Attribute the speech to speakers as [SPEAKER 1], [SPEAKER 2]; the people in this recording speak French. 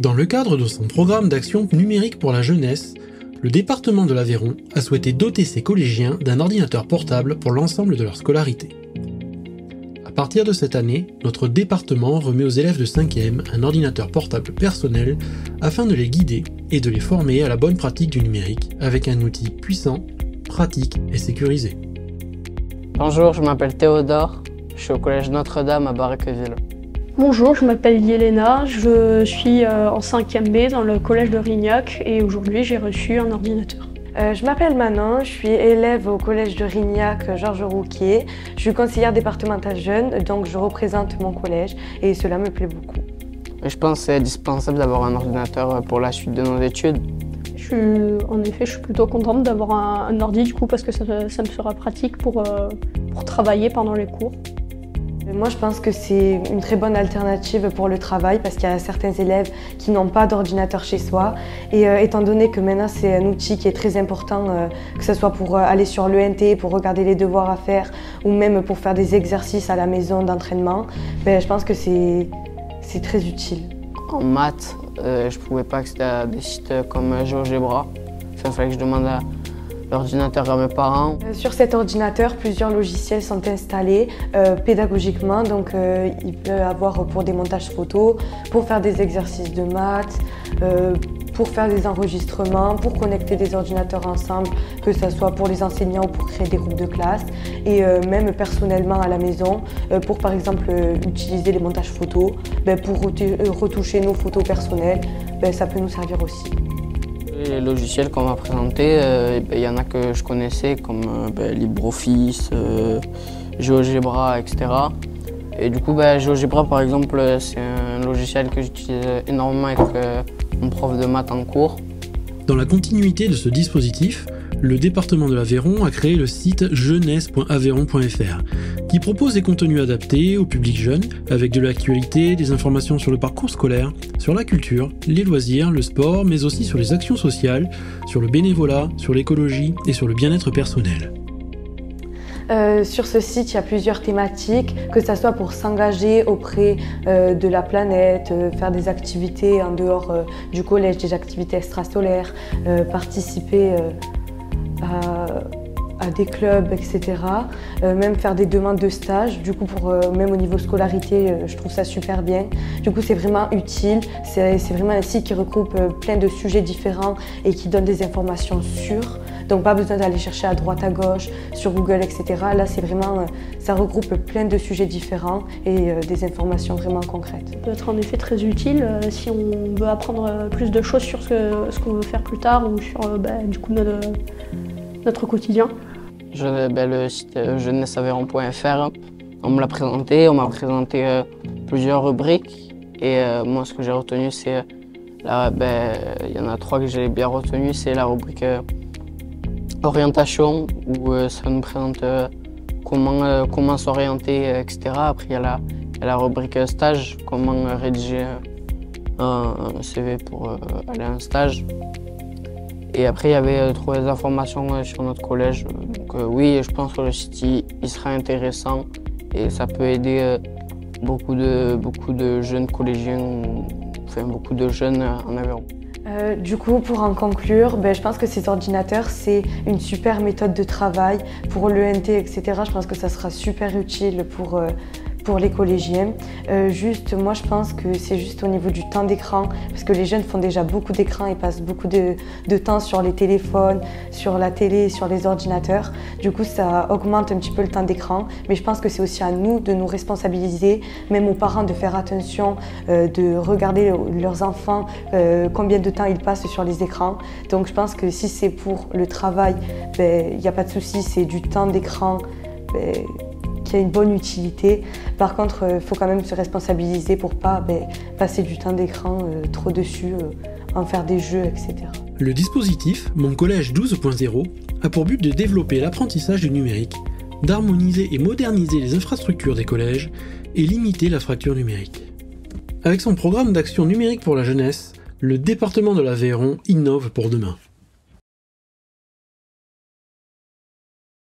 [SPEAKER 1] Dans le cadre de son programme d'action numérique pour la jeunesse, le département de l'Aveyron a souhaité doter ses collégiens d'un ordinateur portable pour l'ensemble de leur scolarité. À partir de cette année, notre département remet aux élèves de 5e un ordinateur portable personnel afin de les guider et de les former à la bonne pratique du numérique avec un outil puissant, pratique et sécurisé.
[SPEAKER 2] Bonjour, je m'appelle Théodore, je suis au collège Notre-Dame à Barrequeville.
[SPEAKER 3] Bonjour, je m'appelle Yelena, je suis en 5e B dans le collège de Rignac et aujourd'hui j'ai reçu un ordinateur.
[SPEAKER 4] Je m'appelle Manon, je suis élève au collège de Rignac Georges Rouquier. Je suis conseillère départementale jeune, donc je représente mon collège et cela me plaît beaucoup.
[SPEAKER 2] Je pense que c'est indispensable d'avoir un ordinateur pour la suite de nos études.
[SPEAKER 3] En effet, je suis plutôt contente d'avoir un ordi du coup parce que ça me sera pratique pour travailler pendant les cours.
[SPEAKER 4] Moi, je pense que c'est une très bonne alternative pour le travail parce qu'il y a certains élèves qui n'ont pas d'ordinateur chez soi. Et étant donné que maintenant, c'est un outil qui est très important, que ce soit pour aller sur l'ENT, pour regarder les devoirs à faire ou même pour faire des exercices à la maison d'entraînement, je pense que c'est très utile.
[SPEAKER 2] En maths, je ne pouvais pas accéder à des sites comme GeoGebra. Il fallait que je demande l'ordinateur à mes parents.
[SPEAKER 4] Sur cet ordinateur, plusieurs logiciels sont installés pédagogiquement, donc il peut avoir pour des montages photos, pour faire des exercices de maths, pour faire des enregistrements, pour connecter des ordinateurs ensemble, que ce soit pour les enseignants ou pour créer des groupes de classe, et même personnellement à la maison, pour par exemple utiliser les montages photos, pour retoucher nos photos personnelles, ça peut nous servir aussi.
[SPEAKER 2] Les logiciels qu'on m'a présentés, il y en a que je connaissais comme LibreOffice, GeoGebra, etc. Et du coup, GeoGebra par exemple, c'est un logiciel que j'utilise énormément avec mon prof de maths en cours.
[SPEAKER 1] Dans la continuité de ce dispositif, le département de l'Aveyron a créé le site jeunesse.aveyron.fr qui propose des contenus adaptés au public jeune avec de l'actualité, des informations sur le parcours scolaire, sur la culture, les loisirs, le sport, mais aussi sur les actions sociales, sur le bénévolat, sur l'écologie et sur le bien-être personnel.
[SPEAKER 4] Sur ce site, il y a plusieurs thématiques, que ce soit pour s'engager auprès de la planète, faire des activités en dehors du collège, des activités extrascolaires, participer à des clubs, etc. Même faire des demandes de stage. Du coup, même au niveau scolarité, je trouve ça super bien. Du coup, c'est vraiment utile. C'est vraiment un site qui regroupe plein de sujets différents et qui donne des informations sûres. Donc, pas besoin d'aller chercher à droite, à gauche, sur Google, etc. Là, c'est vraiment, ça regroupe plein de sujets différents et des informations vraiment concrètes.
[SPEAKER 3] Ça peut être en effet très utile si on veut apprendre plus de choses sur ce qu'on veut faire plus tard ou sur du coup, notre quotidien.
[SPEAKER 2] Le site jeunesseaveyron.fr, on me l'a présenté, on m'a présenté plusieurs rubriques et moi ce que j'ai retenu c'est, il y en a 3 que j'ai bien retenu, c'est la rubrique orientation où ça nous présente comment s'orienter, etc. Après il y a la rubrique stage, comment rédiger un CV pour aller à un stage. Et après, il y avait trouvé des informations sur notre collège. Donc oui, je pense que le site il sera intéressant et ça peut aider beaucoup de jeunes collégiens, enfin beaucoup de jeunes en Aveyron.
[SPEAKER 4] Du coup, pour en conclure, je pense que ces ordinateurs, c'est une super méthode de travail pour l'ENT, etc. Je pense que ça sera super utile pour les collégiens. Moi je pense que c'est juste au niveau du temps d'écran, parce que les jeunes font déjà beaucoup d'écran et passent beaucoup de temps sur les téléphones, sur la télé, sur les ordinateurs. Du coup ça augmente un petit peu le temps d'écran, mais je pense que c'est aussi à nous de nous responsabiliser, même aux parents de faire attention, de regarder leurs enfants, combien de temps ils passent sur les écrans. Donc je pense que si c'est pour le travail, il n'y a pas de souci, c'est du temps d'écran qui a une bonne utilité. Par contre, il faut quand même se responsabiliser pour ne pas passer du temps d'écran trop dessus, en faire des jeux, etc.
[SPEAKER 1] Le dispositif Mon Collège 12.0 a pour but de développer l'apprentissage du numérique, d'harmoniser et moderniser les infrastructures des collèges et limiter la fracture numérique. Avec son programme d'action numérique pour la jeunesse, le département de l'Aveyron innove pour demain.